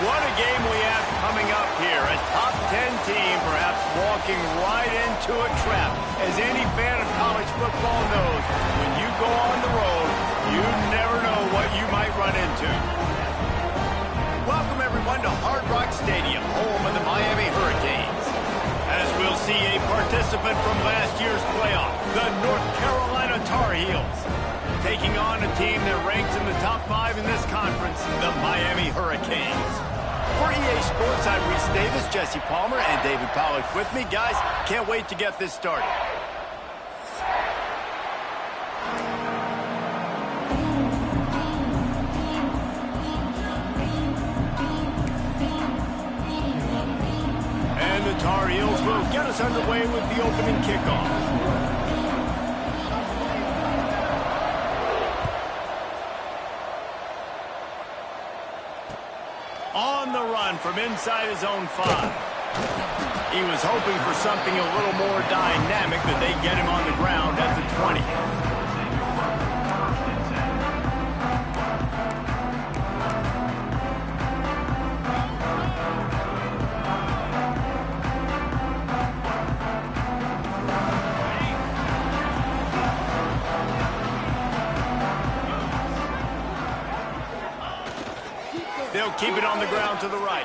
What a game we have coming up here. A top 10 team perhaps walking right into a trap. As any fan of college football knows, when you go on the road, you never know what you might run into. Welcome everyone to Hard Rock Stadium, home of the Miami Hurricanes. As we'll see a participant from last year's playoff, the North Carolina Tar Heels, taking on a team that ranks in the top 5 in this conference, the Miami Hurricanes. For EA Sports, I'm Reese Davis, Jesse Palmer, and David Pollack with me. Guys, can't wait to get this started. And the Tar Heels will get us underway with the opening kickoff. On the run from inside his own 5. He was hoping for something a little more dynamic, but they get him on the ground at the 20. They'll keep it on the ground to the right.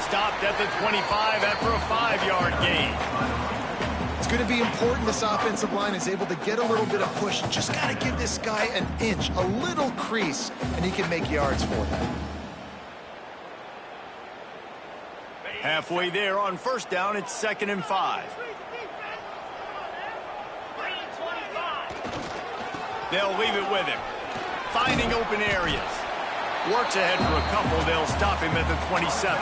Stopped at the 25 after a 5-yard gain. It's going to be important this offensive line is able to get a little bit of push. Just got to give this guy an inch, a little crease, and he can make yards for them. Halfway there on first down, it's 2nd and 5. They'll leave it with him. Finding open areas. Works ahead for a couple. They'll stop him at the 27.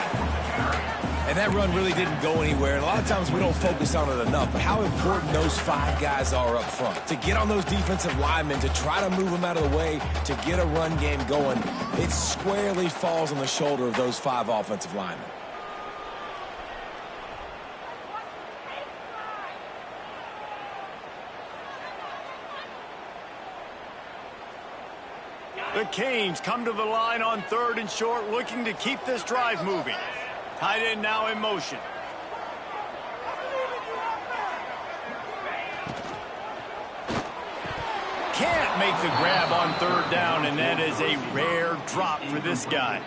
And that run really didn't go anywhere. And a lot of times we don't focus on it enough. But how important those 5 guys are up front. To get on those defensive linemen, to try to move them out of the way, to get a run game going, it squarely falls on the shoulder of those 5 offensive linemen. The Canes come to the line on 3rd and short, looking to keep this drive moving. Tight end now in motion. Can't make the grab on 3rd down, and that is a rare drop for this guy.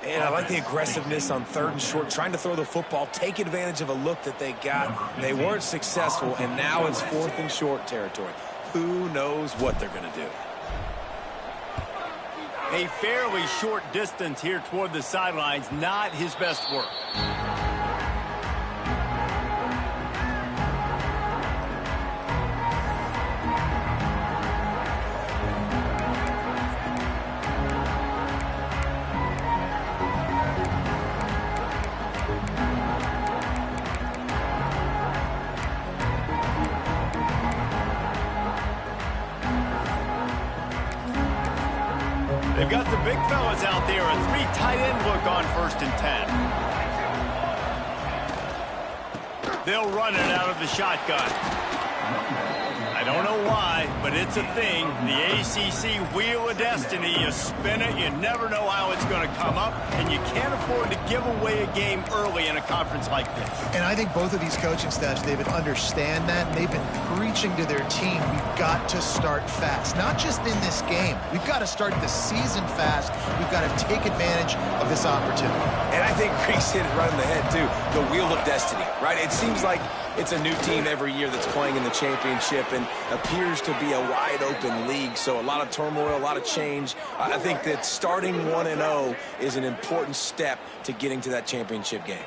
And I like the aggressiveness on 3rd and short, trying to throw the football, take advantage of a look that they got. They weren't successful, and now it's 4th and short territory. Who knows what they're going to do? A fairly short distance here toward the sidelines, not his best work. They've got the big fellas out there. A 3 tight end look on 1st and 10. They'll run it out of the shotgun. I don't know why, but it's a thing. The ACC Wheel of Destiny. You spin it, you never know how it's going to come up, and you can't afford to give away a game early in a conference like this. And I think both of these coaching staffs, David, understand that, and they've been preaching to their team, we've got to start fast. Not just in this game. We've got to start the season fast. We've got to take advantage of this opportunity. And I think Reese hit it right on the head, too. The Wheel of Destiny, right? It seems like it's a new team every year that's playing in the championship and appears to be a wide-open league. So a lot of turmoil, a lot of change. I think that starting 1-0 is an important step to getting to that championship game.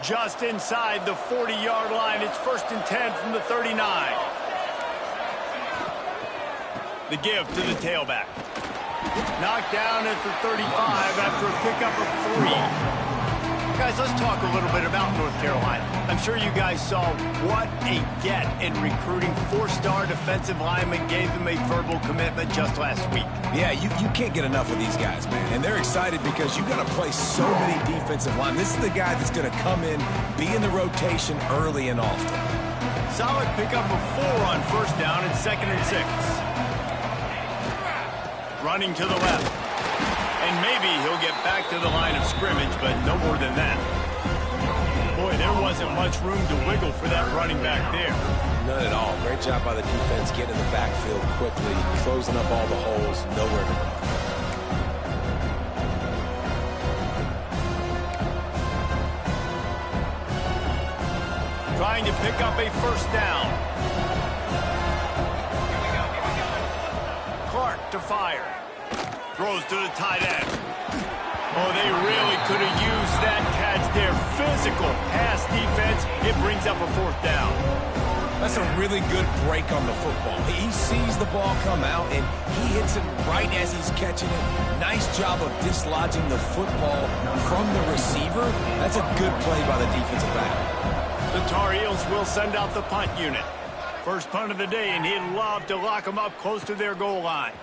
Just inside the 40-yard line. It's 1st and 10 from the 39. The give to the tailback. Knocked down at the 35 after a pickup of 3. Guys, let's talk a little bit about North Carolina. I'm sure you guys saw what a get in recruiting. 4-star defensive lineman gave them a verbal commitment just last week. Yeah, you can't get enough of these guys, man. And they're excited because you've got to play so many defensive line. This is the guy that's going to come in, be in the rotation early and often. Solid pickup of 4 on first down and 2nd and 6. Running to the left. And maybe he'll get back to the line of scrimmage, but no more than that. Boy, there wasn't much room to wiggle for that running back there. None at all. Great job by the defense getting in the backfield quickly, closing up all the holes, nowhere to run. Trying to pick up a first down. Clark to fire. Throws to the tight end. Oh, they really could have used that catch there. Physical pass defense. It brings up a 4th down. That's a really good break on the football. He sees the ball come out, and he hits it right as he's catching it. Nice job of dislodging the football from the receiver. That's a good play by the defensive back. The Tar Heels will send out the punt unit. First punt of the day, and he'd love to lock them up close to their goal line.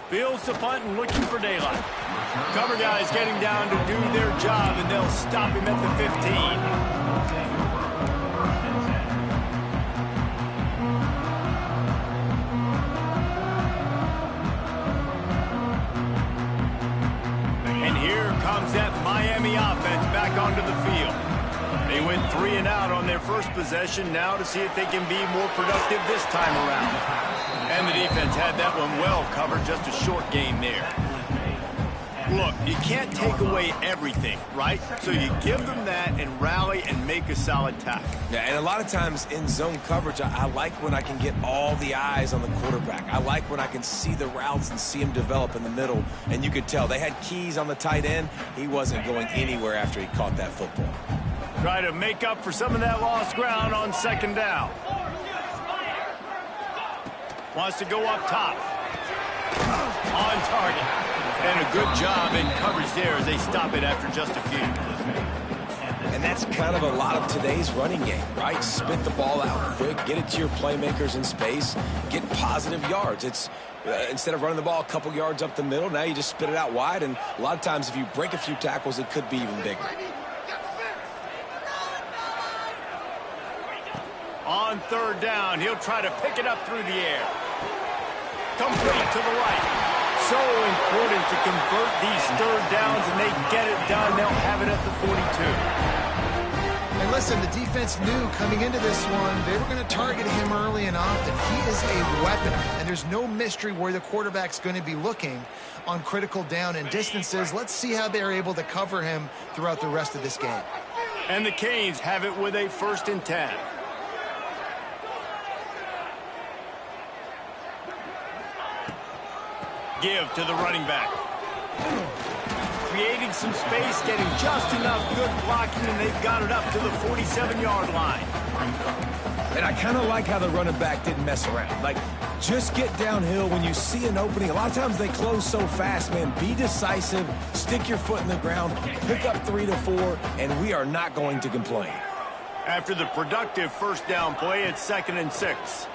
Fields the punt and looking for daylight. Cover guys getting down to do their job, and they'll stop him at the 15. And here comes that Miami offense back onto the field. They went 3 and out on their first possession, now to see if they can be more productive this time around. And the defense had that one well covered, just a short game there. Look, you can't take away everything, right? So you give them that and rally and make a solid tackle. Yeah, and a lot of times in zone coverage, I like when I can get all the eyes on the quarterback. I like when I can see the routes and see him develop in the middle. And you could tell they had keys on the tight end. He wasn't going anywhere after he caught that football. Try to make up for some of that lost ground on 2nd down. Wants to go up top. On target. And a good job in coverage there as they stop it after just a few. And that's kind of a lot of today's running game, right? Spit the ball out quick, get it to your playmakers in space, get positive yards. It's instead of running the ball a couple yards up the middle, now you just spit it out wide. And a lot of times if you break a few tackles, it could be even bigger. On 3rd down, he'll try to pick it up through the air. Complete to the right. So important to convert these 3rd downs, and they get it done. They'll have it at the 42. And listen, the defense knew coming into this one, they were going to target him early and often. He is a weapon, and there's no mystery where the quarterback's going to be looking on critical down and distances. Let's see how they're able to cover him throughout the rest of this game. And the Canes have it with a 1st and 10. Give to the running back. Creating some space, getting just enough good blocking, and they've got it up to the 47-yard line. And I kind of like how the running back didn't mess around. Like, just get downhill when you see an opening. A lot of times they close so fast, man. Be decisive, stick your foot in the ground, pick up 3 to 4, and we are not going to complain. After the productive 1st down play, it's 2nd and 6.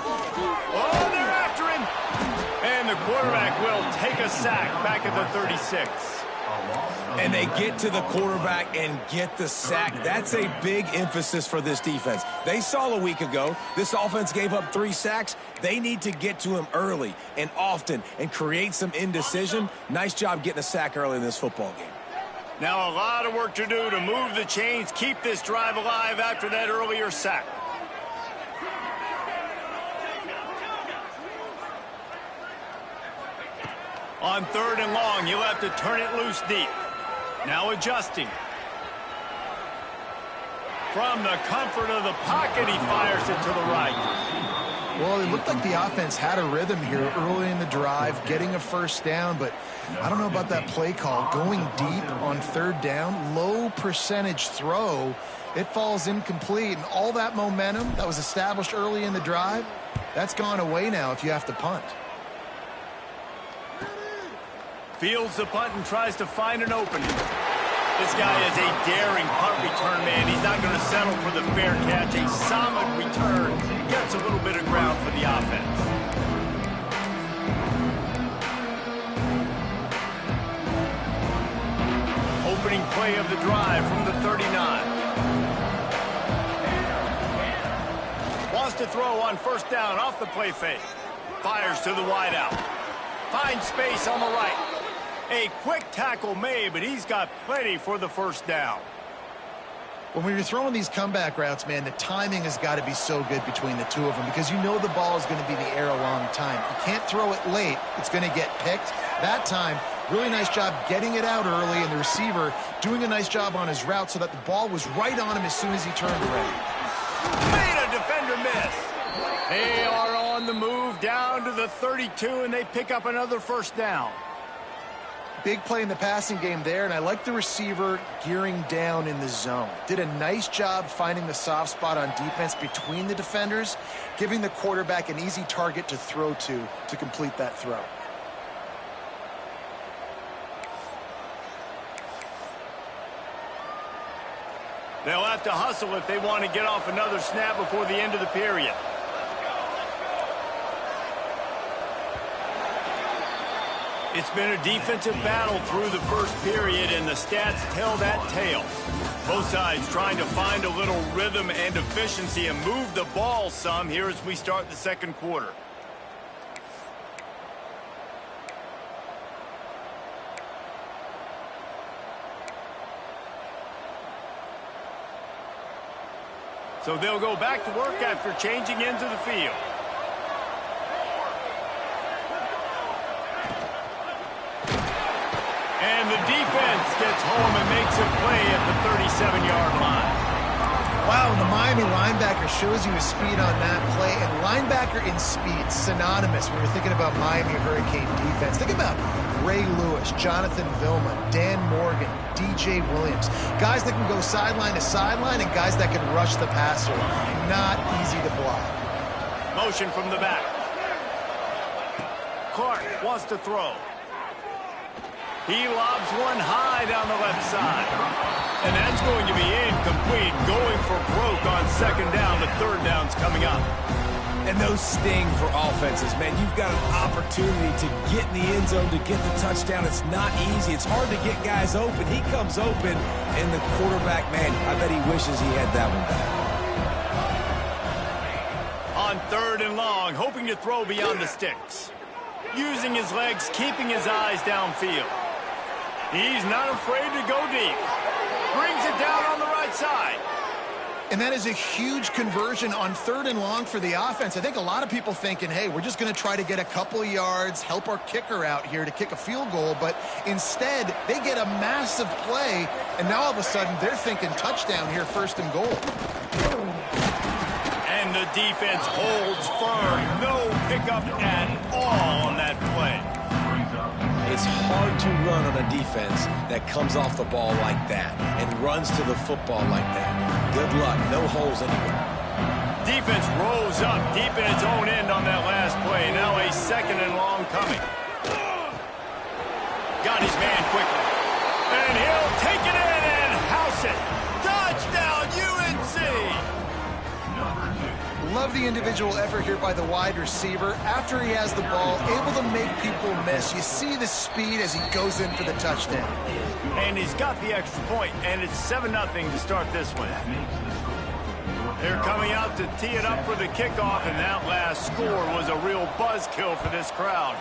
Oh, they're after him! And the quarterback will take a sack back at the 36. And they get to the quarterback and get the sack. That's a big emphasis for this defense. They saw a week ago, this offense gave up 3 sacks. They need to get to him early and often and create some indecision. Nice job getting a sack early in this football game. Now a lot of work to do to move the chains, keep this drive alive after that earlier sack. On 3rd and long, you'll have to turn it loose deep. Now adjusting. From the comfort of the pocket, he fires it to the right. Well, it looked like the offense had a rhythm here early in the drive, getting a 1st down, but I don't know about that play call. Going deep on 3rd down, low percentage throw, it falls incomplete, and all that momentum that was established early in the drive, that's gone away now if you have to punt. Fields the punt and tries to find an opening. This guy is a daring punt return man. He's not going to settle for the fair catch. A solid return gets a little bit of ground for the offense. Opening play of the drive from the 39. Wants to throw on first down off the play fake. Fires to the wideout. Finds space on the right. A quick tackle made, but he's got plenty for the first down. When you're throwing these comeback routes, man, the timing has got to be so good between the two of them because you know the ball is going to be the air a long time. You can't throw it late. It's going to get picked. That time, really nice job getting it out early, and the receiver doing a nice job on his route so that the ball was right on him as soon as he turned around. Made a defender miss. They are on the move down to the 32, and they pick up another first down. Big play in the passing game there, and I like the receiver gearing down in the zone. Did a nice job finding the soft spot on defense between the defenders, giving the quarterback an easy target to throw to complete that throw. They'll have to hustle if they want to get off another snap before the end of the period. It's been a defensive battle through the first period, and the stats tell that tale. Both sides trying to find a little rhythm and efficiency and move the ball some here as we start the second quarter. So they'll go back to work after changing into the field. And the defense gets home and makes a play at the 37-yard line. Wow, the Miami linebacker shows you his speed on that play, and linebacker in speed, synonymous when you're thinking about Miami Hurricane defense. Think about Ray Lewis, Jonathan Vilma, Dan Morgan, DJ Williams. Guys that can go sideline to sideline and guys that can rush the passer. Not easy to block. Motion from the back. Clark wants to throw. He lobs one high down the left side. And that's going to be incomplete. Going for broke on second down. The third down's coming up. And those sting for offenses, man. You've got an opportunity to get in the end zone, to get the touchdown. It's not easy. It's hard to get guys open. He comes open, and the quarterback, man, I bet he wishes he had that one back. On third and long, hoping to throw beyond the sticks. Using his legs, keeping his eyes downfield. He's not afraid to go deep. Brings it down on the right side. And that is a huge conversion on third and long for the offense. I think a lot of people thinking, hey, we're just going to try to get a couple of yards, help our kicker out here to kick a field goal. But instead, they get a massive play, and now all of a sudden they're thinking touchdown here, first and goal. And the defense holds firm. No pickup at all on that play. It's hard to run on a defense that comes off the ball like that and runs to the football like that. Good luck. No holes anywhere. Defense rose up deep in its own end on that last play. Now a second and long coming. Got his man quickly. And he'll take it in and house it. Touchdown, UNC! Love the individual effort here by the wide receiver. After he has the ball, able to make people miss. You see the speed as he goes in for the touchdown. And he's got the extra point, and it's 7-0 to start this one. They're coming out to tee it up for the kickoff, and that last score was a real buzzkill for this crowd.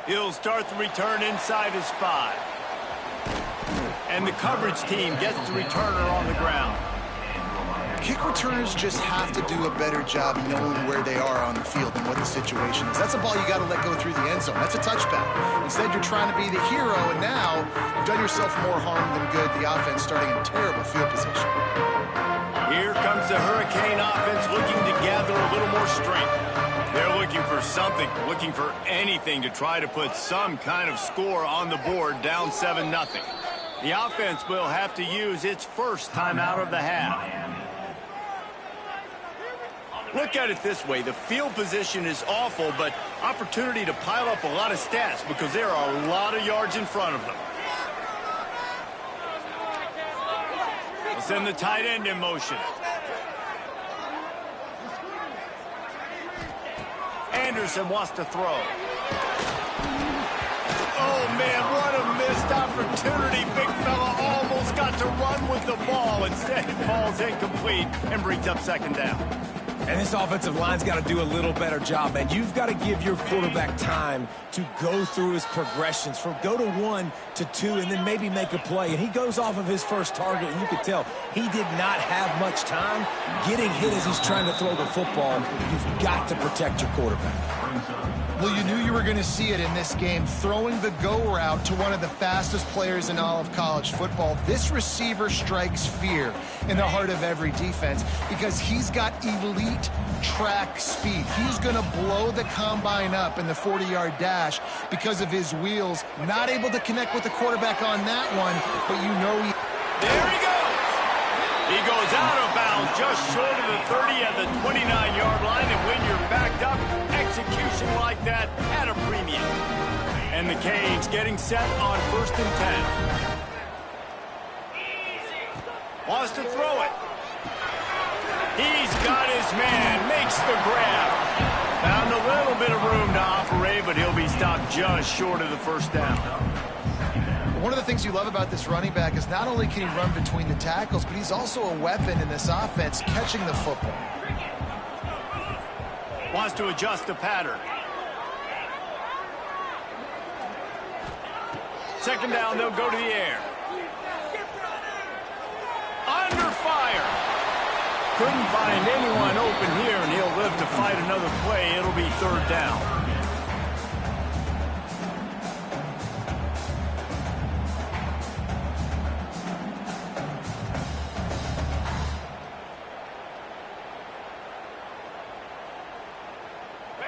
He'll start the return inside his 5. And the coverage team gets the returner on the ground. Kick returners just have to do a better job knowing where they are on the field and what the situation is. That's a ball you got to let go through the end zone. That's a touchback. Instead, you're trying to be the hero, and now you've done yourself more harm than good. The offense starting in terrible field position. Here comes the Hurricane offense looking to gather a little more strength. They're looking for something, looking for anything to try to put some kind of score on the board, down 7-0. The offense will have to use its first timeout of the half. Look at it this way. The field position is awful, but opportunity to pile up a lot of stats because there are a lot of yards in front of them. They'll send the tight end in motion. Anderson wants to throw. Oh, man, what a missed opportunity. Big fella almost got to run with the ball. Instead, it falls incomplete and brings up second down. And this offensive line's got to do a little better job, man. You've got to give your quarterback time to go through his progressions, from go to 1 to 2, and then maybe make a play. And he goes off of his first target, and you could tell he did not have much time getting hit as he's trying to throw the football. You've got to protect your quarterback. Well, you knew you were going to see it in this game, throwing the go route to one of the fastest players in all of college football. This receiver strikes fear in the heart of every defense because he's got elite track speed. He's going to blow the combine up in the 40-yard dash because of his wheels. Not able to connect with the quarterback on that one, but you know he... There he goes. He goes out of bounds just short of the 30 at the 29-yard line, and when you're backed up, execution like that at a premium. And the Canes getting set on 1st and 10. Wants to throw it. He's got his man, makes the grab. Found a little bit of room to operate, but he'll be stopped just short of the first down. One of the things you love about this running back is not only can he run between the tackles, but he's also a weapon in this offense, catching the football. Wants to adjust the pattern. Second down, they'll go to the air. Under fire. Couldn't find anyone open here, and he'll live to fight another play. It'll be 3rd down.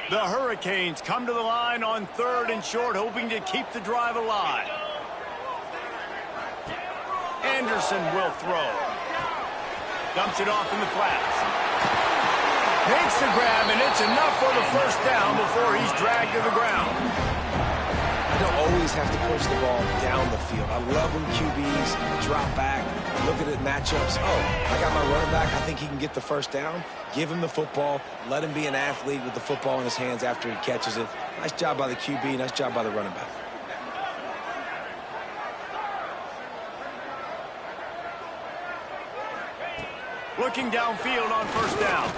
The Hurricanes come to the line on 3rd and short, hoping to keep the drive alive. Anderson will throw. Dumps it off in the flats. Makes the grab, and it's enough for the first down before he's dragged to the ground. I don't always have to push the ball down the field. I love when QBs drop back, look at it matchups. Oh, I got my running back. I think he can get the first down. Give him the football. Let him be an athlete with the football in his hands after he catches it. Nice job by the QB. Nice job by the running back. Looking downfield on first down.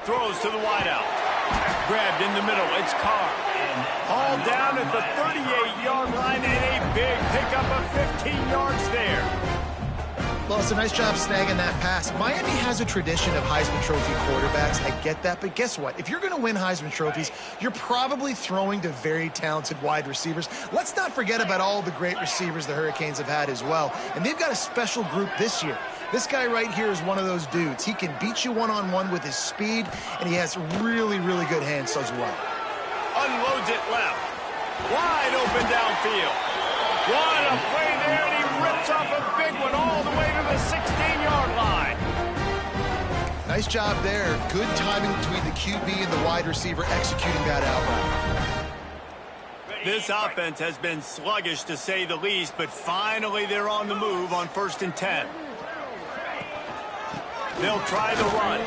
Throws to the wideout. Grabbed in the middle. It's Carr. Hauled down at the 38-yard line, and a big pickup of 15 yards there. Well, it's a nice job snagging that pass. Miami has a tradition of Heisman Trophy quarterbacks. I get that, but guess what? If you're going to win Heisman Trophies, you're probably throwing to very talented wide receivers. Let's not forget about all the great receivers the Hurricanes have had as well, and they've got a special group this year. This guy right here is one of those dudes. He can beat you one-on-one with his speed, and he has really, really good hands as well. Unloads it left. Wide open downfield. What a play there, and he rips off a big one all the way to the 16-yard line. Nice job there. Good timing between the QB and the wide receiver executing that out route. This offense has been sluggish to say the least, but finally they're on the move on 1st and 10. They'll try the run.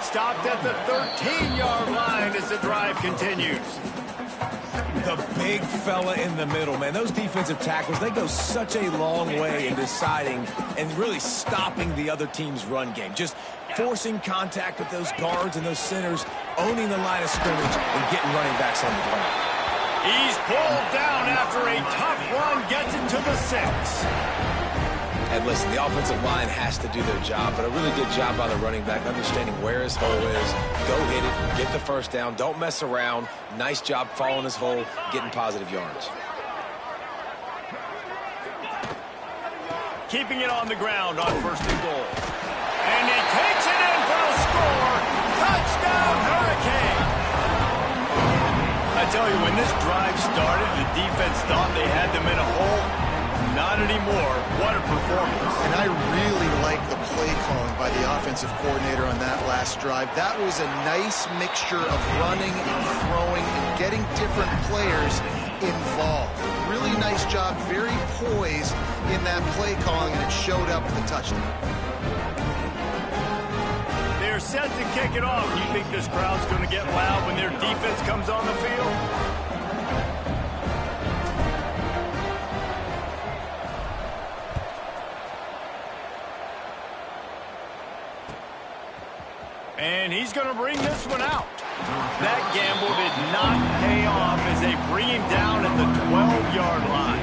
Stopped at the 13-yard line as the drive continues. The big fella in the middle, man. Those defensive tackles, they go such a long way in deciding and really stopping the other team's run game. Just forcing contact with those guards and those centers, owning the line of scrimmage, and getting running backs on the ground. He's pulled down after a tough run, gets it to the 6. And listen, the offensive line has to do their job, but a really good job by the running back, understanding where his hole is. Go hit it, get the first down, don't mess around. Nice job following his hole, getting positive yards. Keeping it on the ground on 1st and goal. And he takes it in for the score. Touchdown, Hurricane! I tell you, when this drive started, the defense thought they had them in a hole. Not anymore. What a performance. And I really like the play calling by the offensive offensive coordinator on that last drive. That was a nice mixture of running and throwing and getting different players involved. Really nice job, very poised in that play calling, and it showed up with the touchdown. They're set to kick it off. You think this crowd's going to get loud when their defense comes on the field? And he's going to bring this one out. That gamble did not pay off as they bring him down at the 12-yard line.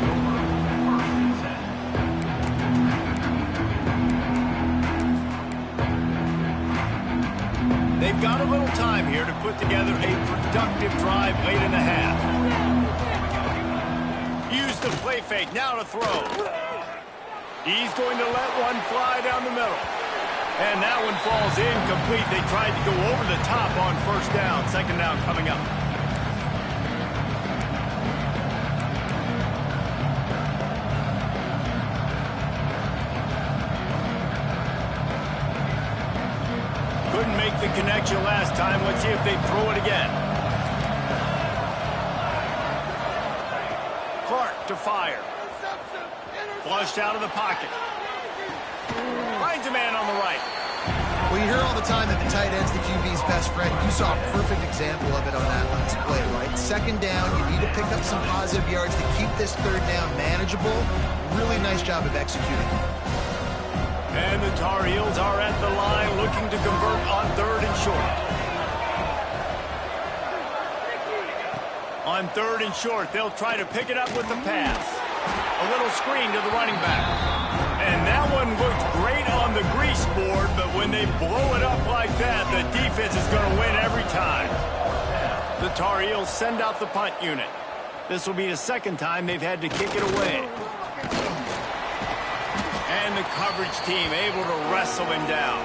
They've got a little time here to put together a productive drive late in the half. Use the play fake now to throw. He's going to let one fly down the middle. And that one falls incomplete. They tried to go over the top on first down. Second down coming up. Couldn't make the connection last time. Let's see if they throw it again. Clark to fire. Flushed out of the pocket. Finds a man on the right. Well, you hear all the time that the tight end's the QB's best friend. You saw a perfect example of it on that last play, right? Second down, you need to pick up some positive yards to keep this third down manageable. Really nice job of executing. And the Tar Heels are at the line looking to convert on third and short. On third and short, they'll try to pick it up with the pass. A little screen to the running back. And that one looked great on the grease board, but when they blow it up like that, the defense is going to win every time. The Tar Heels send out the punt unit. This will be the second time they've had to kick it away. And the coverage team able to wrestle him down.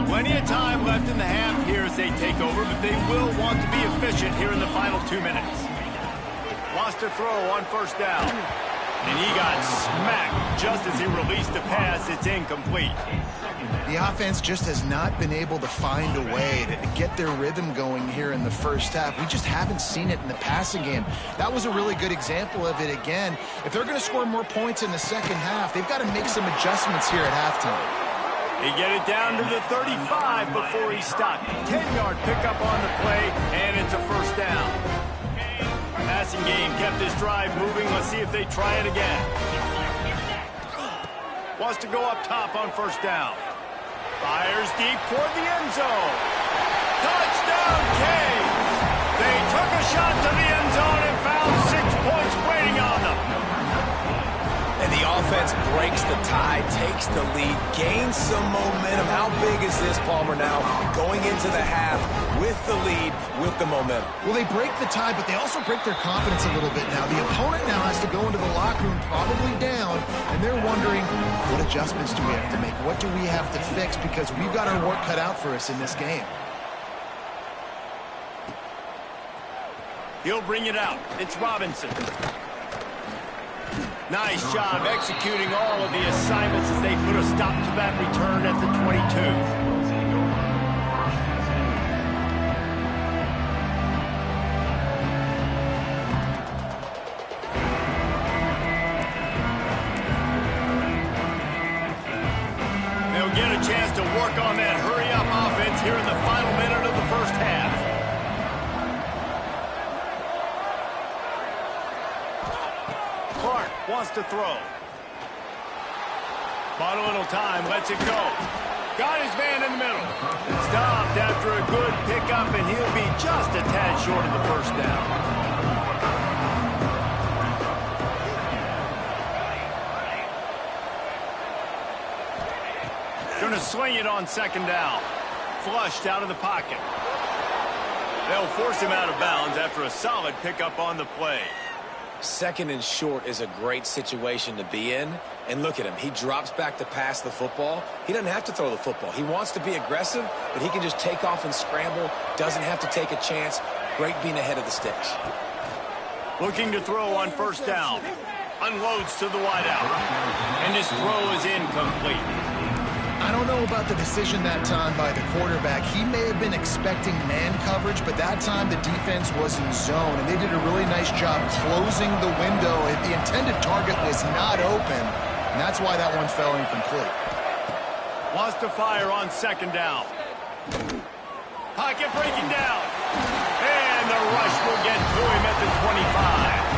Plenty of time left in the half here as they take over, but they will want to be efficient here in the final 2 minutes. Lost a throw on first down. And he got smacked just as he released the pass. It's incomplete. The offense just has not been able to find a way to get their rhythm going here in the first half. We just haven't seen it in the passing game. That was a really good example of it again. If they're going to score more points in the second half, they've got to make some adjustments here at halftime. They get it down to the 35 before he stopped. 10-yard pickup on the play, and it's a first down. Passing game kept this drive moving. Let's see if they try it again. Wants to go up top on first down. Fires deep toward the end zone. Touchdown, Canes! They took a shot to the end zone and found 6 points waiting on them. And the offense breaks the tie, takes the lead, gains some momentum. How big is this, Palmer, now going into the half with the lead, with the momentum? Well, they break the tie, but they also break their confidence a little bit now. The opponent now has to go into the locker room probably down, and they're wondering, what adjustments do we have to make? What do we have to fix? Because we've got our work cut out for us in this game. He'll bring it out. It's Robinson. Nice job executing all of the assignments as they put a stop to that return at the 22. They'll get a chance to work on that hurry-up offense here in the final minute of the first half. Clark wants to throw. Bought a little time, lets it go. Got his man in the middle. Stopped after a good pickup, and he'll be just a tad short of the first down. Going to swing it on second down. Flushed out of the pocket. They'll force him out of bounds after a solid pickup on the play. Second and short is a great situation to be in. And look at him. He drops back to pass the football. He doesn't have to throw the football. He wants to be aggressive, but he can just take off and scramble. Doesn't have to take a chance. Great being ahead of the sticks. Looking to throw on first down. Unloads to the wideout. And his throw is incomplete. I don't know about the decision that time by the quarterback. He may have been expecting man coverage, but that time the defense was in zone, and they did a really nice job closing the window. The intended target was not open, and that's why that one fell incomplete. Wants to fire on second down. Pocket breaking down. And the rush will get to him at the 25.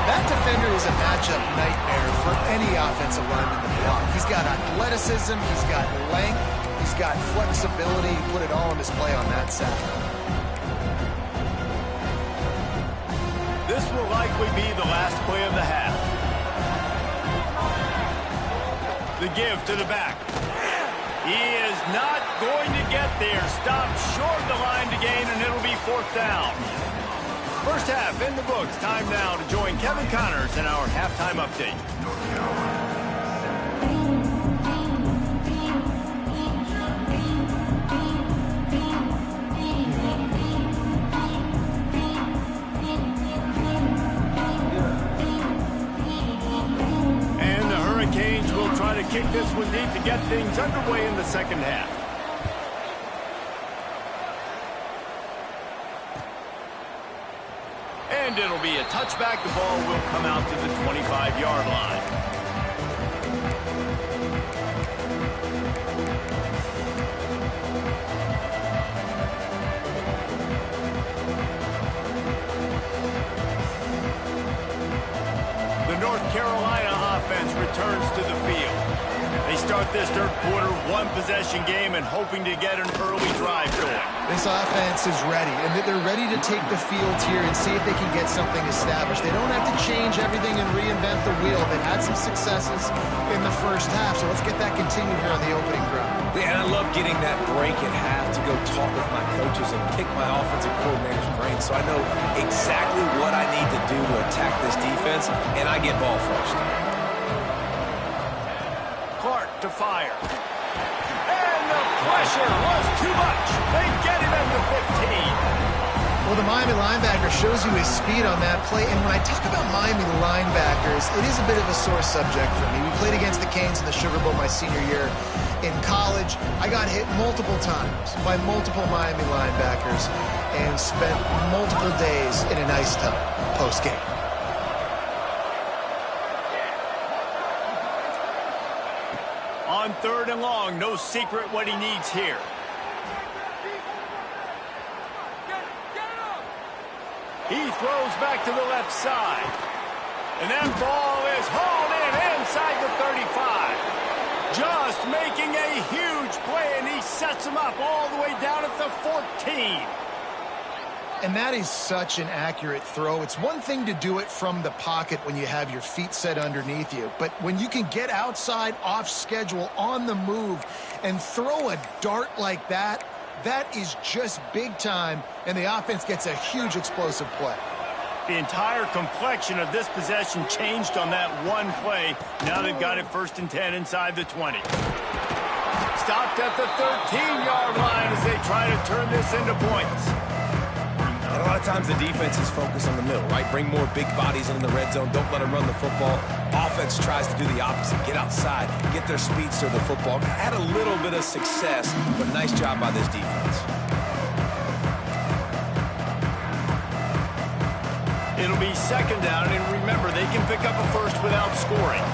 That defender is a matchup nightmare for any offensive lineman to block. He's got athleticism, he's got length, he's got flexibility. He put it all on display on that sack. This will likely be the last play of the half. The give to the back. He is not going to get there. Stopped short of the line to gain, and it'll be fourth down. First half in the books. Time now to join Kevin Connors in our halftime update. And the Hurricanes will try to kick this one deep to get things underway in the second half. And it'll be a touchback. The ball will come out to the 25-yard line. The North Carolina offense returns to the field. They start this third quarter one-possession game and hoping to get an early drive going. This offense is ready, and they're ready to take the field here and see if they can get something established. They don't have to change everything and reinvent the wheel. They've had some successes in the first half, so let's get that continued here on the opening drive. Yeah, and I love getting that break at half to go talk with my coaches and pick my offensive coordinator's brain so I know exactly what I need to do to attack this defense, and I get ball first. Clark to fire. And the pressure was too much. They get him at the 15. Well, the Miami linebacker shows you his speed on that play. And when I talk about Miami linebackers, it is a bit of a sore subject for me. We played against the Canes in the Sugar Bowl my senior year in college. I got hit multiple times by multiple Miami linebackers and spent multiple days in an ice tub post-game. On third and long, no secret what he needs here. He throws back to the left side. And that ball is hauled in inside the 35. Just making a huge play, and he sets him up all the way down at the 14. And that is such an accurate throw. It's one thing to do it from the pocket when you have your feet set underneath you, but when you can get outside, off schedule, on the move, and throw a dart like that, that is just big time, and the offense gets a huge explosive play. The entire complexion of this possession changed on that one play. Now they've got it 1st and 10 inside the 20. Stopped at the 13-yard line as they try to turn this into points. And a lot of times the defense is focused on the middle, right? Bring more big bodies into the red zone. Don't let them run the football. Offense tries to do the opposite. Get outside. Get their speedster the football. Had a little bit of success, but nice job by this defense. It'll be second down, and remember, they can pick up a first without scoring.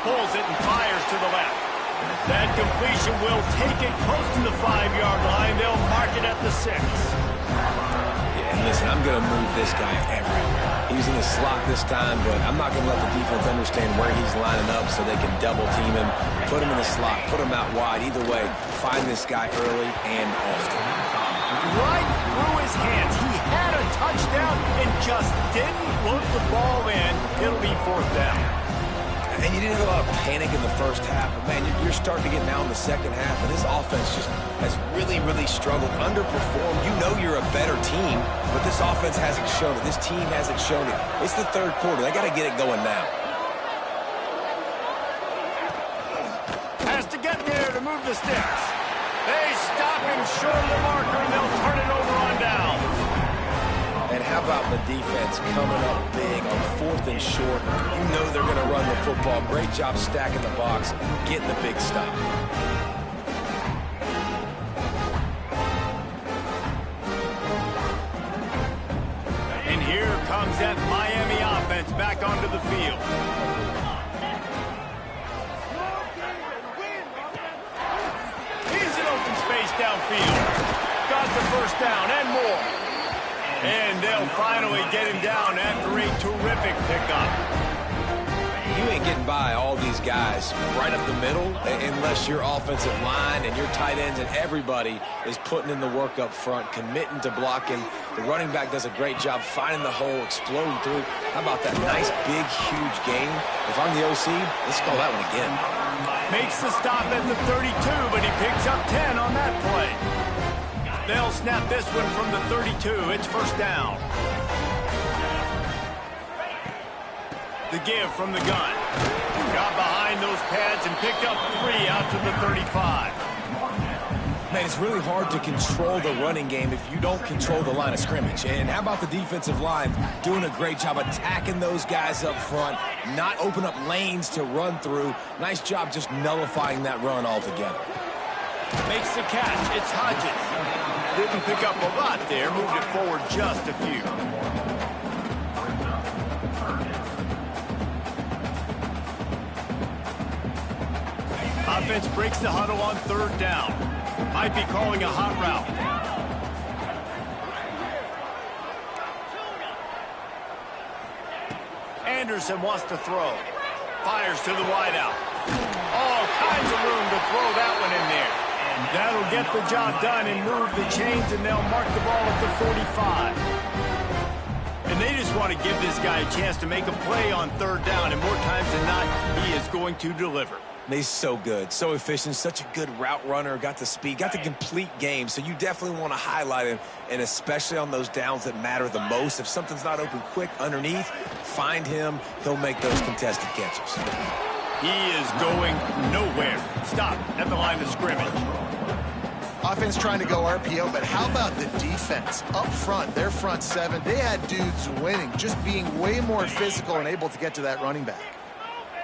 Pulls it and fires to the left. That completion will take it close to the 5-yard line. They'll mark it at the 6. Yeah, and listen, I'm going to move this guy everywhere. He's in the slot this time, but I'm not going to let the defense understand where he's lining up so they can double team him, put him in the slot, put him out wide. Either way, find this guy early and often. Right through his hands. He had a touchdown and just didn't look the ball in. It'll be fourth down. And you didn't have a lot of panic in the first half, but man, you're starting to get now in the second half, and this offense just has really, really struggled, underperformed. You know you're a better team, but this offense hasn't shown it. This team hasn't shown it. It's the third quarter. They got to get it going now. Has to get there to move the sticks. They stop him short of the marker, and they'll How about the defense coming up big on 4th and short? You know they're going to run the football. Great job stacking the box, getting the big stop. And here comes that Miami offense back onto the field. Here's an open space downfield. Got the first down and more. And they'll finally get him down after a terrific pickup. You ain't getting by all these guys right up the middle unless your offensive line and your tight ends and everybody is putting in the work up front, committing to blocking. The running back does a great job finding the hole, exploding through. How about that nice, big, huge gain? If I'm the OC, let's call that one again. Makes the stop at the 32, but he picks up 10 on that play. They'll snap this one from the 32. It's first down. The give from the gun. Got behind those pads and picked up 3 out to the 35. Man, it's really hard to control the running game if you don't control the line of scrimmage. And how about the defensive line doing a great job attacking those guys up front, not open up lanes to run through. Nice job just nullifying that run altogether. Makes the catch. It's Hodges. Didn't pick up a lot there. Moved it forward just a few. Offense breaks the huddle on 3rd down. Might be calling a hot route. Anderson wants to throw. Fires to the wideout. All kinds of room to throw that one in there. That'll get the job done and move the chains, and they'll mark the ball at the 45. And they just want to give this guy a chance to make a play on 3rd down, and more times than not, he is going to deliver. He's so good, so efficient, such a good route runner, got the speed, got the complete game, so you definitely want to highlight him, and especially on those downs that matter the most. If something's not open quick underneath, find him. He'll make those contested catches. He is going nowhere. Stop at the line of scrimmage. Offense trying to go RPO, but how about the defense? Up front, their front 7, they had dudes winning, just being way more physical and able to get to that running back.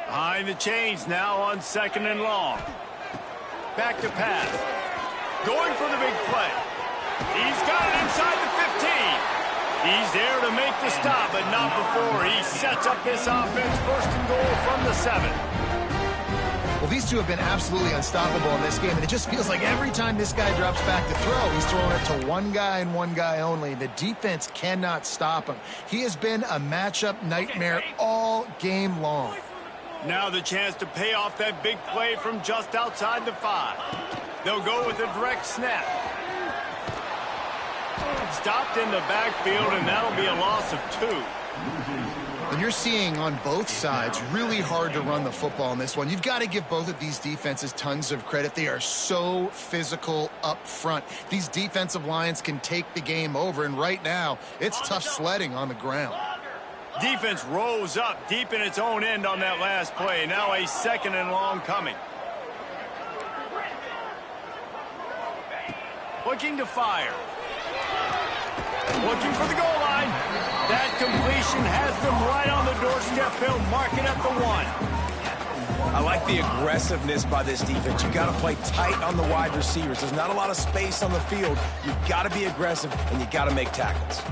Behind the chains now on 2nd and long. Back to pass. Going for the big play. He's got it inside the 15. He's there to make the stop, but not before he sets up this offense. 1st and goal from the 7. Well, these two have been absolutely unstoppable in this game, and it just feels like every time this guy drops back to throw, he's throwing it to one guy and one guy only. The defense cannot stop him. He has been a matchup nightmare all game long. Now the chance to pay off that big play from just outside the 5. They'll go with a direct snap. Stopped in the backfield, and that'll be a loss of 2. And you're seeing on both sides really hard to run the football in this one. You've got to give both of these defenses tons of credit. They are so physical up front. These defensive lines can take the game over, and right now it's tough sledding on the ground. Defense rose up deep in its own end on that last play. Now a 2nd and long coming. Looking to fire. Looking for the goal line. That completion has them right on the doorstep. He'll mark it at the 1. I like the aggressiveness by this defense. You got to play tight on the wide receivers. There's not a lot of space on the field. You've got to be aggressive, and you got to make tackles.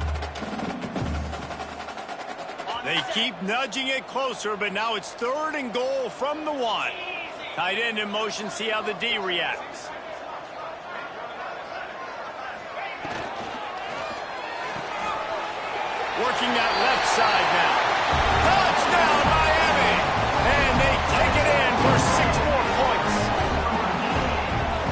They keep nudging it closer, but now it's 3rd and goal from the 1. Tight end in motion, see how the D reacts. Working that left side now. Touchdown, Miami! And they take it in for 6 more points.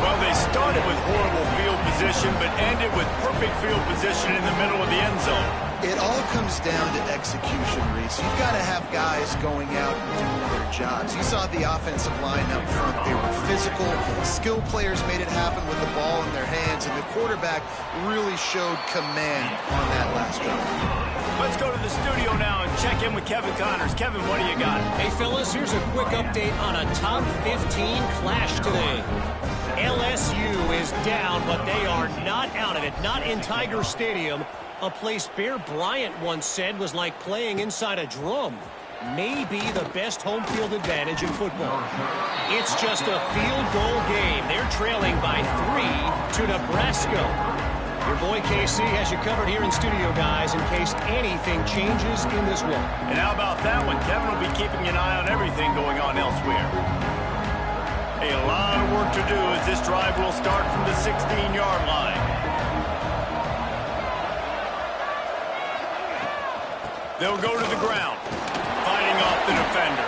Well, they started with horrible field position, but ended with perfect field position in the middle of the end zone. It all comes down to execution, Reese. You've got to have guys going out and doing their jobs. You saw the offensive line up front. They were physical. Skilled players made it happen with the ball in their hands, and the quarterback really showed command on that last drive. Let's go to the studio now and check in with Kevin Connors. Kevin, what do you got? Hey, fellas, here's a quick update on a top 15 clash today. LSU is down, but they are not out of it. Not in Tiger Stadium. A place Bear Bryant once said was like playing inside a drum. Maybe the best home field advantage in football. It's just a field goal game. They're trailing by 3 to Nebraska. Your boy KC has you covered here in studio, guys, in case anything changes in this one. And how about that one? Kevin will be keeping an eye on everything going on elsewhere. A lot of work to do as this drive will start from the 16-yard line. They'll go to the ground, fighting off the defender.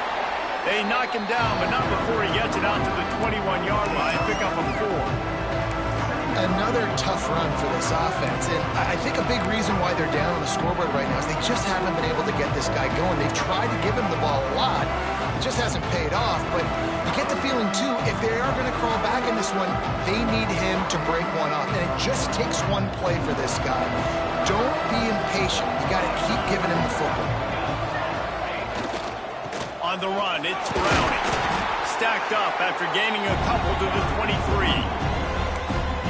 They knock him down, but not before he gets it out to the 21-yard line. Pick up a 4. Another tough run for this offense, and I think a big reason why they're down on the scoreboard right now is they just haven't been able to get this guy going. They've tried to give him the ball a lot. It just hasn't paid off, but you get the feeling, too, if they are going to crawl back in this one, they need him to break one off, and it just takes one play for this guy. Don't be impatient. You got to keep giving him the football. On the run, it's Browning. Stacked up after gaining a couple to the 23.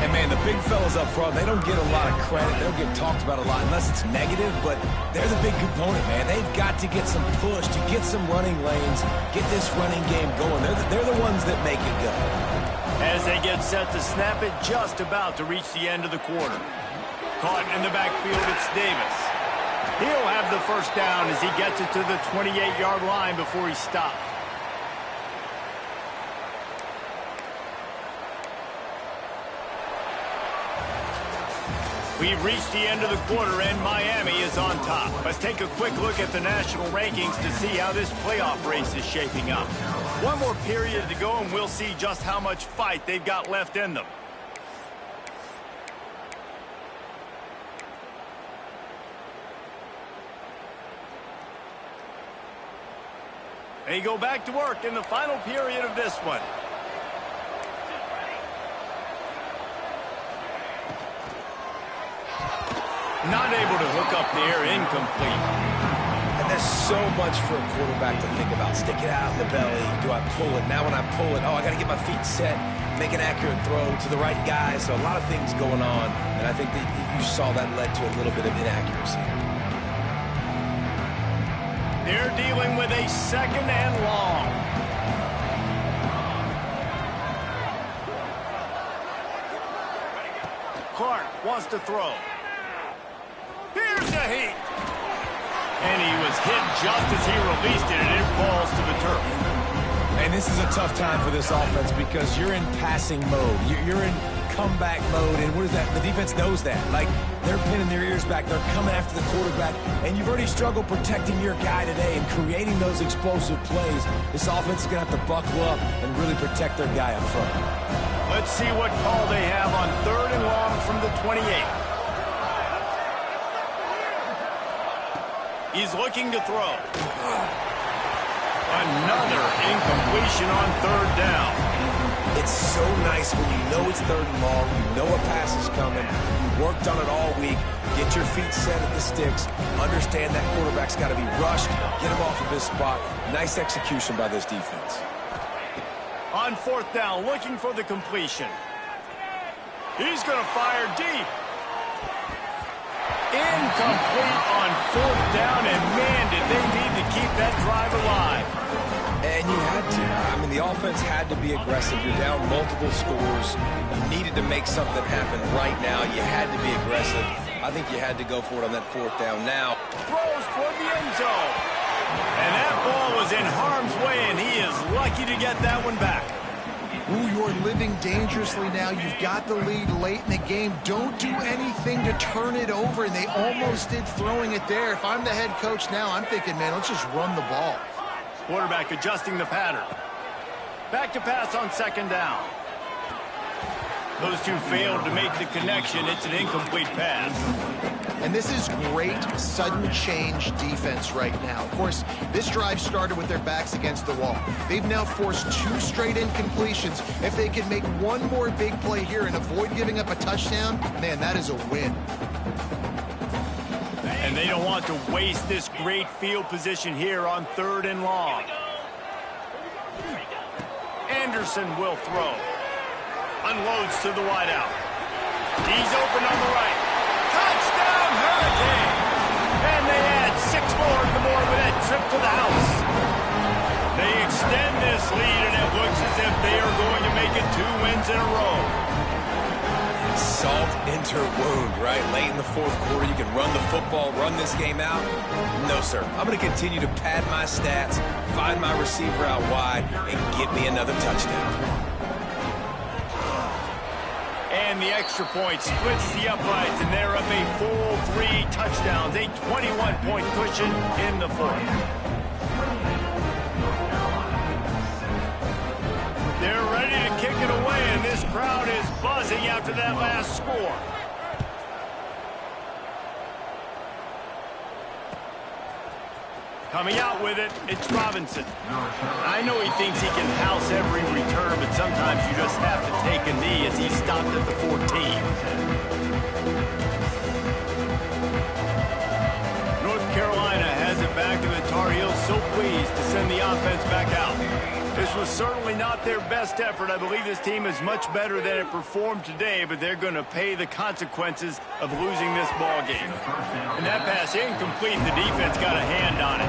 And, man, the big fellas up front, they don't get a lot of credit. They don't get talked about a lot unless it's negative, but they're the big component, man. They've got to get some push, to get some running lanes, get this running game going. They're the ones that make it go. As they get set to snap it, just about to reach the end of the quarter. Caught in the backfield, it's Davis. He'll have the first down as he gets it to the 28-yard line before he stopped. We've reached the end of the quarter, and Miami is on top. Let's take a quick look at the national rankings to see how this playoff race is shaping up. One more period to go, and we'll see just how much fight they've got left in them. They go back to work in the final period of this one. Not able to hook up there, incomplete. And there's so much for a quarterback to think about. Stick it out in the belly. Do I pull it? Now when I pull it, I got to get my feet set, make an accurate throw to the right guy. So a lot of things going on, and I think that you saw that led to a little bit of inaccuracy. They're dealing with a second and long. Clark wants to throw. Here's a heat. And he was hit just as he released it, and it falls to the turf. And this is a tough time for this offense because you're in passing mode. You're in comeback mode, and what is that? The defense knows that. Like, they're pinning their ears back. They're coming after the quarterback, and you've already struggled protecting your guy today and creating those explosive plays. This offense is going to have to buckle up and really protect their guy up front. Let's see what call they have on 3rd and long from the 28. He's looking to throw. Another incompletion on 3rd down. It's so nice when you know it's 3rd and long, you know a pass is coming, you worked on it all week, get your feet set at the sticks, understand that quarterback's got to be rushed, get him off of his spot. Nice execution by this defense. On 4th down, looking for the completion. He's going to fire deep. Incomplete on 4th down, and man, did they need to keep that drive alive. And you had to. I mean, the offense had to be aggressive. You're down multiple scores. You needed to make something happen right now. You had to be aggressive. I think you had to go for it on that 4th down now. Throws toward the end zone. And that ball was in harm's way, and he is lucky to get that one back. Ooh, you're living dangerously now. You've got the lead late in the game. Don't do anything to turn it over, and they almost did throwing it there. If I'm the head coach now, I'm thinking, man, let's just run the ball. Quarterback adjusting the pattern. Back to pass on 2nd down. Those two failed to make the connection. It's an incomplete pass. And this is great sudden change defense right now. Of course, this drive started with their backs against the wall. They've now forced 2 straight incompletions. If they can make one more big play here and avoid giving up a touchdown, man, that is a win. And they don't want to waste this great field position here on 3rd and long. Anderson will throw. Unloads to the wideout. He's open on the right. Touchdown, Hurricanes! scored, the more with that trip to the house. They extend this lead, and it looks as if they are going to make it 2 wins in a row. Salt into wound, right? Late in the fourth quarter, you can run the football, run this game out. No, sir. I'm going to continue to pad my stats, find my receiver out wide, and get me another touchdown. And the extra point splits the uprights, and they're up a full 3 touchdowns, a 21-point cushion in the fourth. They're ready to kick it away, and this crowd is buzzing after that last score. Coming out with it, it's Robinson. I know he thinks he can house every return, but sometimes you just have to take a knee as he stopped at the 14. North Carolina has it back, and the Tar Heels so pleased to send the offense back out. This was certainly not their best effort. I believe this team is much better than it performed today, but they're going to pay the consequences of losing this ball game. And that pass incomplete. The defense got a hand on it.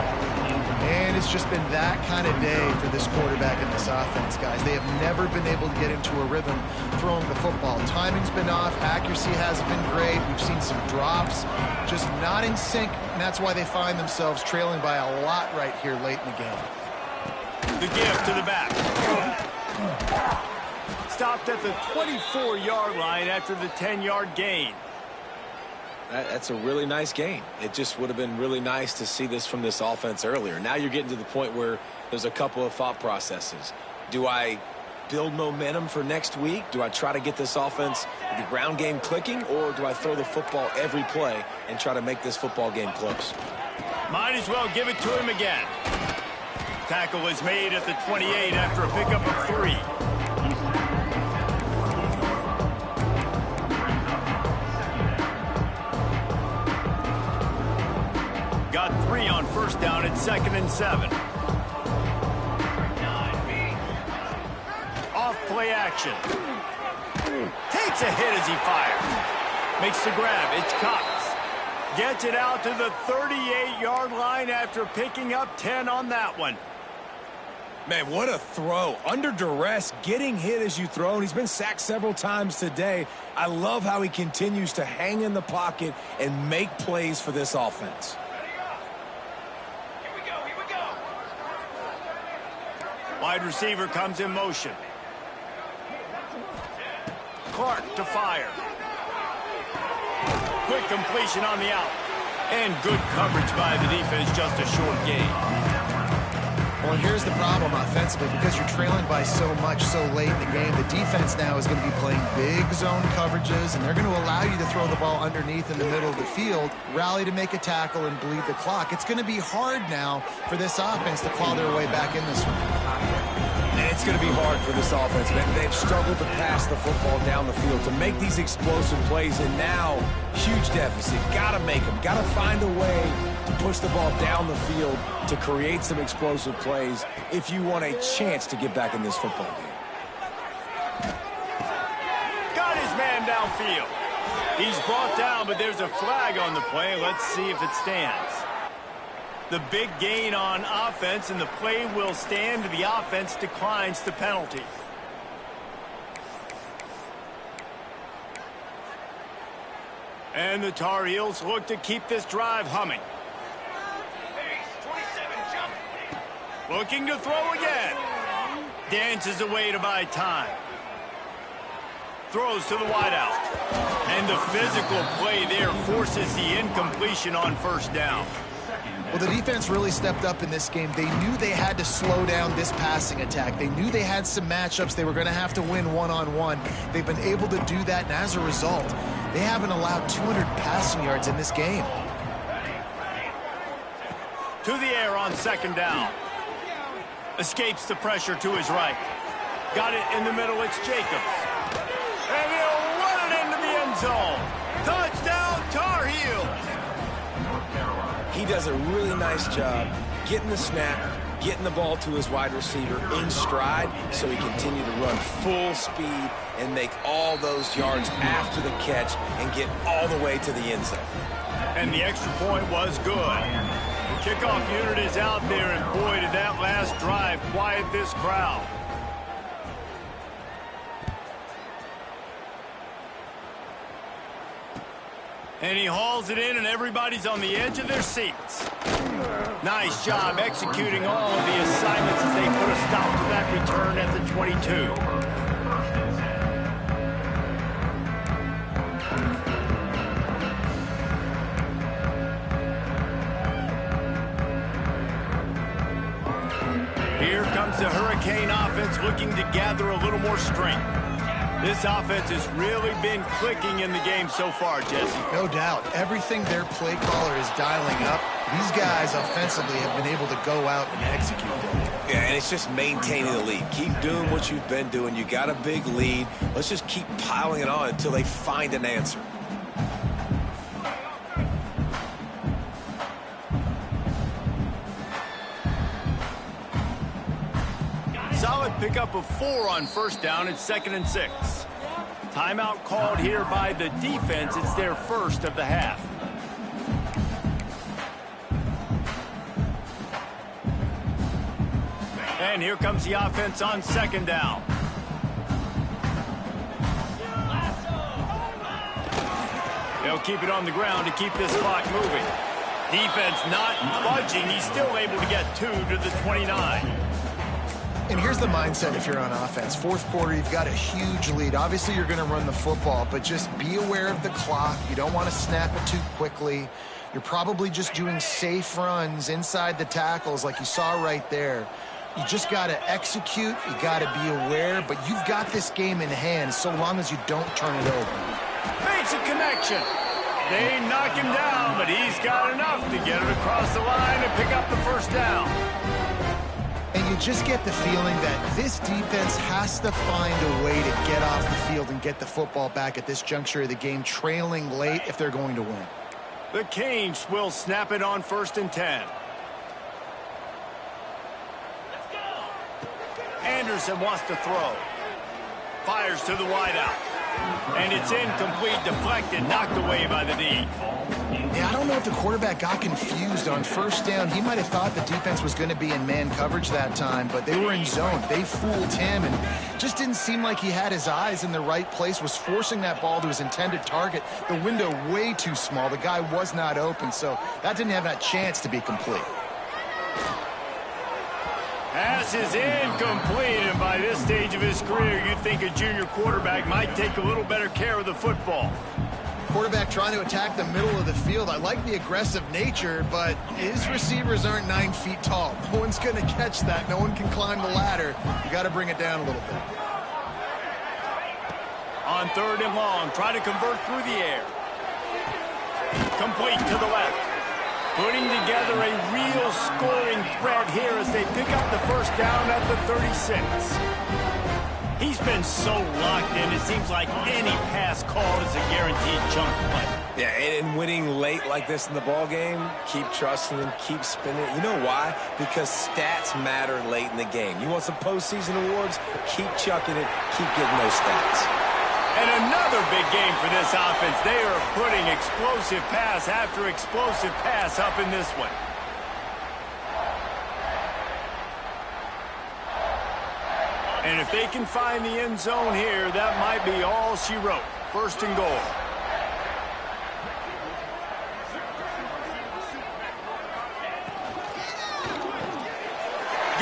And it's just been that kind of day for this quarterback and this offense, guys. They have never been able to get into a rhythm throwing the football. Timing's been off. Accuracy hasn't been great. We've seen some drops, just not in sync, and that's why they find themselves trailing by a lot right here late in the game. The give to the back. Stopped at the 24-yard line after the 10-yard gain. That's a really nice game. It just would have been really nice to see this from this offense earlier. Now you're getting to the point where there's a couple of thought processes. Do I build momentum for next week? Do I try to get this offense, the ground game clicking, or do I throw the football every play and try to make this football game close? Might as well give it to him again. Tackle is made at the 28 after a pickup of 3. Got 3 on first down at 2nd and 7. Off play action. Takes a hit as he fires. Makes the grab. It's Cox. Gets it out to the 38-yard line after picking up 10 on that one. Man, what a throw. Under duress, getting hit as you throw, and he's been sacked several times today. I love how he continues to hang in the pocket and make plays for this offense. Here we go. Wide receiver comes in motion. Clark to fire. Quick completion on the out. And good coverage by the defense, just a short gain. Well, here's the problem offensively. Because you're trailing by so much so late in the game, the defense now is going to be playing big zone coverages, and they're going to allow you to throw the ball underneath in the middle of the field, rally to make a tackle, and bleed the clock. It's going to be hard now for this offense to claw their way back in this one. And it's going to be hard for this offense, man. They've struggled to pass the football down the field, to make these explosive plays, and now, huge deficit. Got to make them. Got to find a way to push the ball down the field to create some explosive plays if you want a chance to get back in this football game. Got his man downfield. He's brought down, but there's a flag on the play. Let's see if it stands. The big gain on offense, and the play will stand. The offense declines the penalty. And the Tar Heels look to keep this drive humming. Looking to throw again. Dances away to buy time. Throws to the wideout. And the physical play there forces the incompletion on first down. Well, the defense really stepped up in this game. They knew they had to slow down this passing attack. They knew they had some matchups they were going to have to win one-on-one. They've been able to do that, and as a result, they haven't allowed 200 passing yards in this game. To the air on second down. Escapes the pressure to his right. Got it in the middle, it's Jacobs. And he'll run it into the end zone. Touchdown, Tar Heels. He does a really nice job getting the snap, getting the ball to his wide receiver in stride so he continue to run full speed and make all those yards after the catch and get all the way to the end zone. And the extra point was good. The Kickoff unit is out there, and boy, did that last drive quiet this crowd. And he hauls it in, and everybody's on the edge of their seats. Nice job executing all of the assignments as they put a stop to that return at the 22. Here comes the Hurricane offense looking to gather a little more strength. This offense has really been clicking in the game so far, Jesse. No doubt. Everything their play caller is dialing up, these guys offensively have been able to go out and execute. Yeah, and it's just maintaining the lead. Keep doing what you've been doing. You got a big lead. Let's just keep piling it on until they find an answer. Solid pickup of 4 on first down. It's 2nd and 6. Timeout called here by the defense. It's their first of the half. And here comes the offense on 2nd down. They'll keep it on the ground to keep this clock moving. Defense not budging. He's still able to get 2 to the 29. And here's the mindset if you're on offense. Fourth quarter, you've got a huge lead. Obviously, you're going to run the football, but just be aware of the clock. You don't want to snap it too quickly. You're probably just doing safe runs inside the tackles like you saw right there. You just got to execute. You got to be aware, but you've got this game in hand so long as you don't turn it over. Makes a connection. They knock him down, but he's got enough to get it across the line and pick up the first down. And you just get the feeling that this defense has to find a way to get off the field and get the football back at this juncture of the game, trailing late if they're going to win. The Canes will snap it on 1st and 10. Anderson wants to throw. Fires to the wideout. And it's incomplete, deflected, knocked away by the D. Yeah, I don't know if the quarterback got confused on first down. He might have thought the defense was going to be in man coverage that time, but they were in zone. They fooled him and just didn't seem like he had his eyes in the right place, was forcing that ball to his intended target. The window way too small. The guy was not open, so that didn't have that chance to be complete. Pass is incomplete, and by this stage of his career, you'd think a junior quarterback might take a little better care of the football. Quarterback trying to attack the middle of the field. I like the aggressive nature, but his receivers aren't 9 feet tall. No one's going to catch that. No one can climb the ladder. You got to bring it down a little bit. On 3rd and long, try to convert through the air. Complete to the left. Putting together a real scoring threat here as they pick up the first down at the 36. He's been so locked in, it seems like any pass called is a guaranteed chunk play. Yeah, and winning late like this in the ball game, keep trusting him, keep spinning it. You know why? Because stats matter late in the game. You want some postseason awards? Keep chucking it, keep getting those stats. And another big game for this offense. They are putting explosive pass after explosive pass up in this one. And if they can find the end zone here, that might be all she wrote. 1st and goal.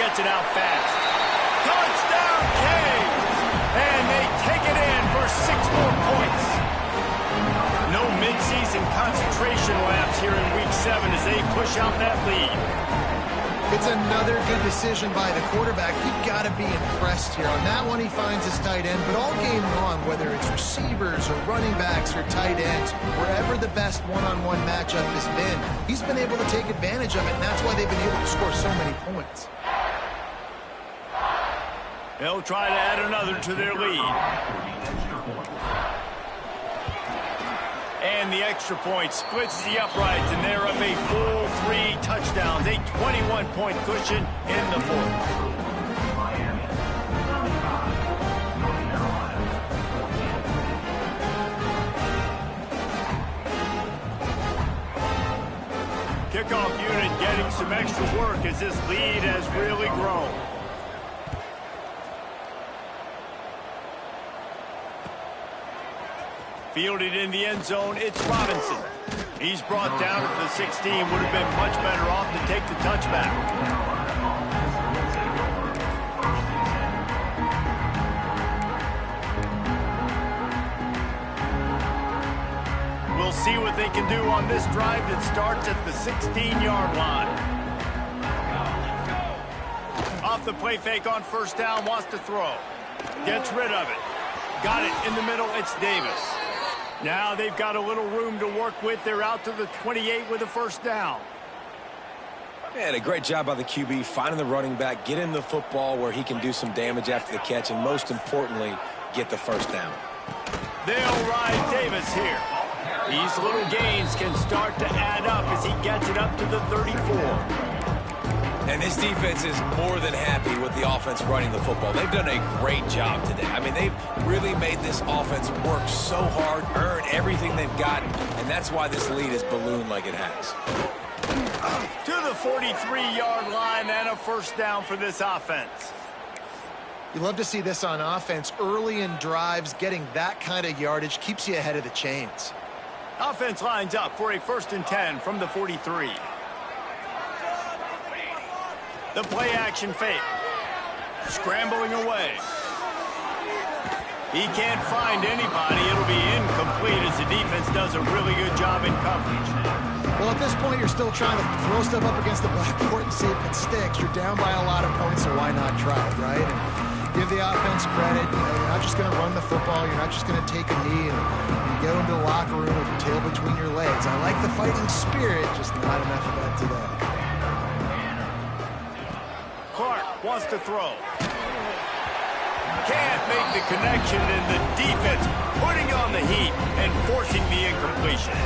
Gets it out fast. Touchdown, Canes! And they take it in for 6 more points. No midseason concentration laps here in Week 7 as they push out that lead. It's another good decision by the quarterback. You've got to be impressed here. On that one, he finds his tight end. But all game long, whether it's receivers or running backs or tight ends, wherever the best one-on-one matchup has been, he's been able to take advantage of it, and that's why they've been able to score so many points. They'll try to add another to their lead. And the extra point splits the uprights, and they're up a full 3 touchdowns, a 21-point cushion in the 4th. Kickoff unit getting some extra work as this lead has really grown. Fielded in the end zone, it's Robinson. He's brought down at the 16. Would have been much better off to take the touchback. We'll see what they can do on this drive that starts at the 16-yard line. Off the play fake on first down, wants to throw. Gets rid of it. Got it in the middle, it's Davis. Now they've got a little room to work with. They're out to the 28 with a first down. Man, a great job by the QB, finding the running back, getting the football where he can do some damage after the catch, and most importantly, get the first down. They'll ride Davis here. These little gains can start to add up as he gets it up to the 34. And this defense is more than happy with the offense running the football. They've done a great job today. I mean, they've really made this offense work so hard, earn everything they've got, and that's why this lead is ballooned like it has. To the 43-yard line and a first down for this offense. You love to see this on offense. Early in drives, getting that kind of yardage keeps you ahead of the chains. Offense lines up for a 1st and 10 from the 43. The play action fake. Scrambling away. He can't find anybody. It'll be incomplete as the defense does a really good job in coverage. Well, at this point, you're still trying to throw stuff up against the blackboard and see if it sticks. You're down by a lot of points, so why not try it, right? And give the offense credit. You know, you're not just going to run the football. You're not just going to take a knee and you go into the locker room with your tail between your legs. I like the fighting spirit, just not enough of that today. Clark wants to throw. Can't make the connection, and the defense putting on the heat and forcing the incompletion.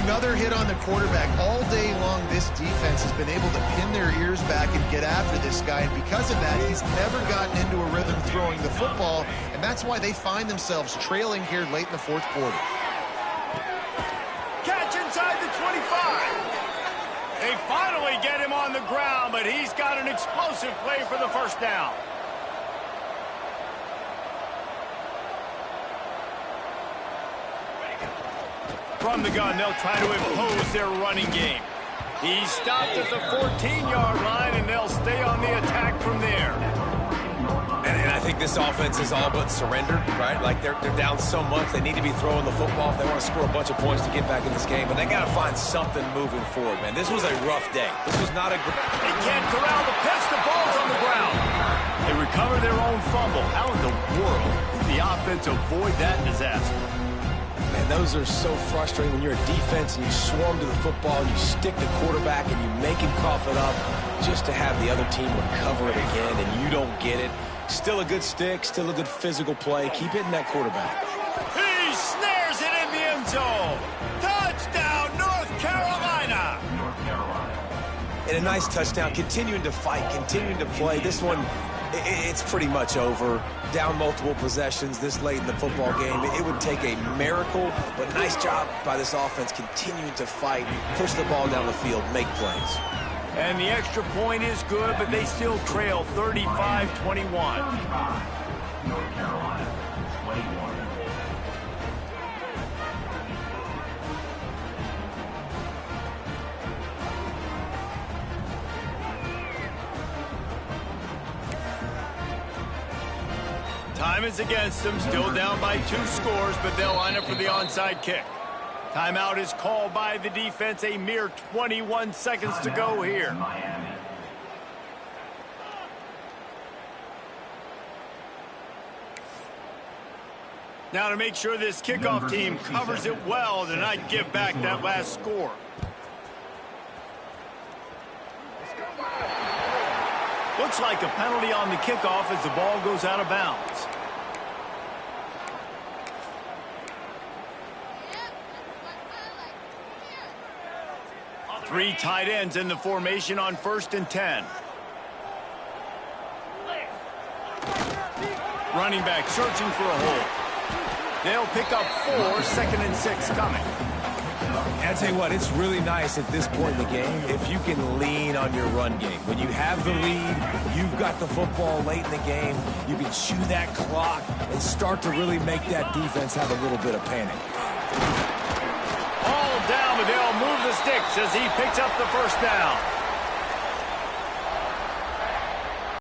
Another hit on the quarterback. All day long, this defense has been able to pin their ears back and get after this guy, and because of that, he's never gotten into a rhythm throwing the football, and that's why they find themselves trailing here late in the 4th quarter. Catch inside the 25. They finally get him on the ground, but he's got an explosive play for the first down. From the gun, they'll try to impose their running game. He's stopped at the 14-yard line, and they'll stay on the attack from there. And I think this offense is all but surrendered, right? Like they're down so much, they need to be throwing the football if they want to score a bunch of points to get back in this game. But they got to find something moving forward, man. This was a rough day. This was not a good... They can't corral the pitch. The ball's on the ground. They recover their own fumble. How in the world did the offense avoid that disaster? Man, those are so frustrating when you're a defense and you swarm to the football and you stick the quarterback and you make him cough it up just to have the other team recover it again and you don't get it. Still a good stick, still a good physical play. Keep hitting that quarterback. He snares it in the end zone. Touchdown, North Carolina. And a nice touchdown, continuing to fight, continuing to play. This one, it's pretty much over. Down multiple possessions this late in the football game. It would take a miracle, but nice job by this offense continuing to fight, push the ball down the field, make plays. And the extra point is good, but they still trail 35-21. North Carolina, 21. Time is against them, still down by 2 scores, but they'll line up for the onside kick. Timeout is called by the defense. A mere 21 seconds to go here. Now to make sure this kickoff team covers it well to not give back that last score. Looks like a penalty on the kickoff as the ball goes out of bounds. Three tight ends in the formation on 1st and 10. Running back searching for a hole. They'll pick up 4, 2nd and 6 coming. And I tell you what, it's really nice at this point in the game if you can lean on your run game. When you have the lead, you've got the football late in the game, you can chew that clock and start to really make that defense have a little bit of panic. All down, but they'll move the sticks as he picks up the first down.